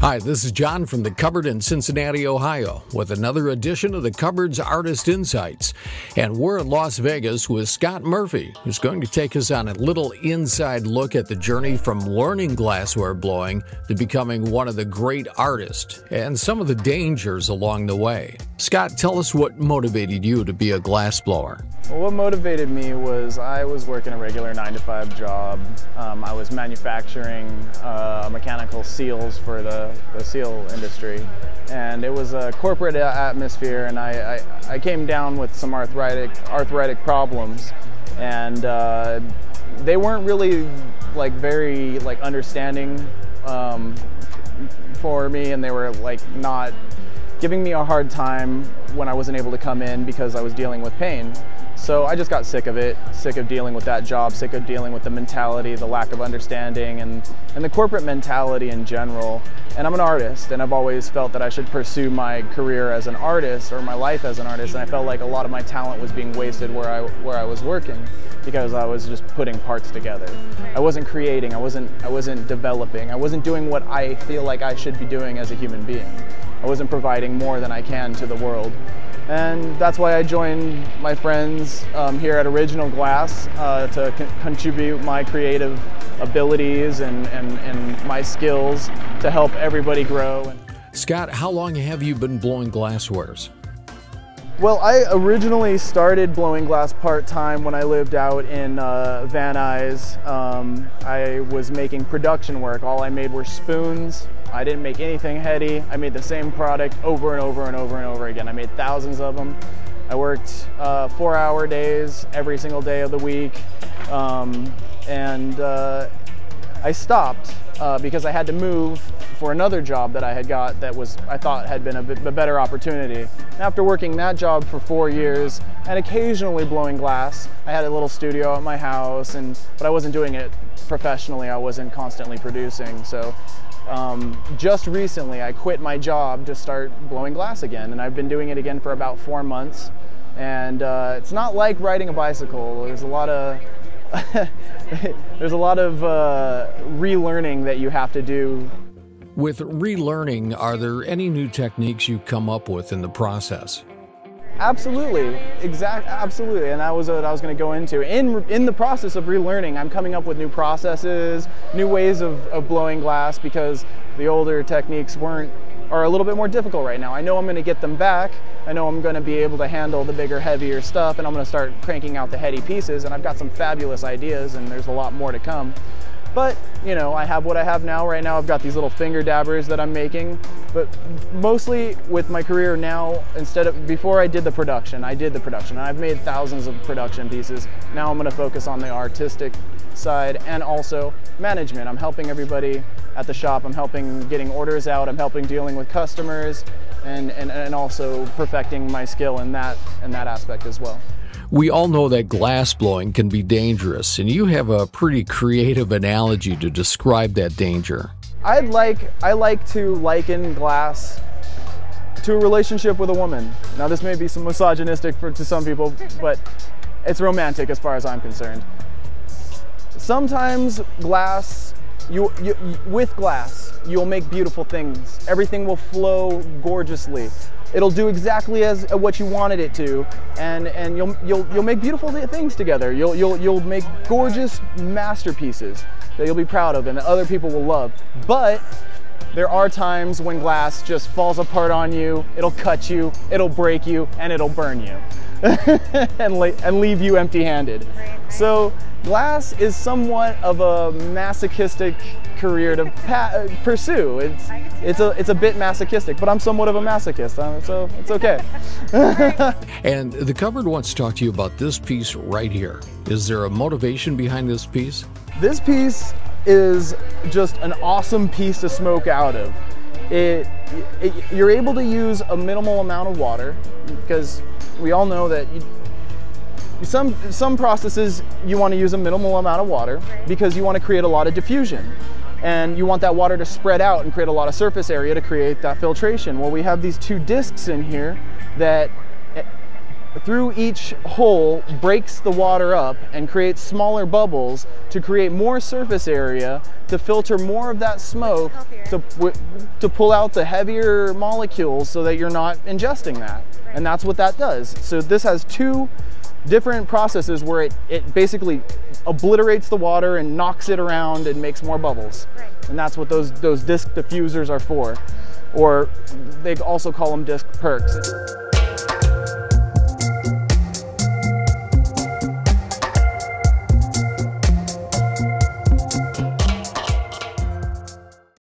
Hi, this is John from the Cupboard in Cincinnati, Ohio, with another edition of the Cupboard's Artist Insights. And we're in Las Vegas with Scott Murphy, who's going to take us on a little inside look at the journey from learning glassware blowing to becoming one of the great artists and some of the dangers along the way. Scott, tell us what motivated you to be a glass blower. Well, what motivated me was I was working a regular 9-to-5 job. I was manufacturing mechanical seals for the seal industry, and it was a corporate atmosphere, and I came down with some arthritic problems, and they weren't really very understanding for me, and they were not giving me a hard time when I wasn't able to come in because I was dealing with pain. So I just got sick of it, sick of dealing with that job, sick of dealing with the mentality, the lack of understanding, and the corporate mentality in general. And I'm an artist, and I've always felt that I should pursue my career as an artist, or my life as an artist, and I felt like a lot of my talent was being wasted where I was working, because I was just putting parts together. I wasn't creating, I wasn't developing, I wasn't doing what I feel like I should be doing as a human being. I wasn't providing more than I can to the world. And that's why I joined my friends here at Original Glass to contribute my creative abilities and my skills to help everybody grow. Scott, how long have you been blowing glasswares? Well, I originally started blowing glass part-time when I lived out in Van Nuys. I was making production work. All I made were spoons. I didn't make anything heady. I made the same product over and over and over and over again. I made thousands of them. I worked 4-hour days every single day of the week. I stopped because I had to move for another job that I had got that I thought had been a better opportunity. After working that job for 4 years and occasionally blowing glass, I had a little studio at my house, but I wasn't doing it professionally. I wasn't constantly producing. So just recently I quit my job to start blowing glass again, and I've been doing it again for about 4 months. And it's not like riding a bicycle. There's a lot of relearning that you have to do. With relearning, are there any new techniques you come up with in the process? Absolutely, absolutely, and that was what I was going to go into. In the process of relearning, I'm coming up with new processes, new ways of blowing glass, because the older techniques are a little bit more difficult right now. I know I'm going to get them back. I know I'm going to be able to handle the bigger, heavier stuff, and I'm going to start cranking out the heady pieces, and I've got some fabulous ideas, and there's a lot more to come. But, you know, I have what I have now. Right now I've got these little finger dabbers that I'm making, but mostly with my career now, before I did the production, and I've made thousands of production pieces. Now I'm going to focus on the artistic side and also management. I'm helping everybody at the shop. I'm helping getting orders out. I'm helping dealing with customers, and also perfecting my skill in that aspect as well. We all know that glass blowing can be dangerous, and you have a pretty creative analogy to describe that danger. I like to liken glass to a relationship with a woman. Now, this may be some misogynistic to some people, but it's romantic as far as I'm concerned. Sometimes with glass, you'll make beautiful things. Everything will flow gorgeously. It'll do exactly as what you wanted it to, and you'll make beautiful things together. You'll make gorgeous masterpieces that you'll be proud of and that other people will love. But there are times when glass just falls apart on you. It'll cut you, it'll break you, and it'll burn you, and leave you empty-handed. So glass is somewhat of a masochistic career to pursue. It's a bit masochistic, but I'm somewhat of a masochist, so it's okay. And the Cupboard wants to talk to you about this piece right here. Is there a motivation behind this piece? This piece is just an awesome piece to smoke out of. You're able to use a minimal amount of water, because we all know that some processes you want to use a minimal amount of water because you want to create a lot of diffusion. And you want that water to spread out and create a lot of surface area to create that filtration. Well, we have these two discs in here that through each hole breaks the water up and creates smaller bubbles to create more surface area to filter more of that smoke to pull out the heavier molecules so that you're not ingesting that. Right. And that's what that does. So this has two different processes where it basically obliterates the water and knocks it around and makes more bubbles. Right. And that's what those disc diffusers are for. Or they also call them disc perks.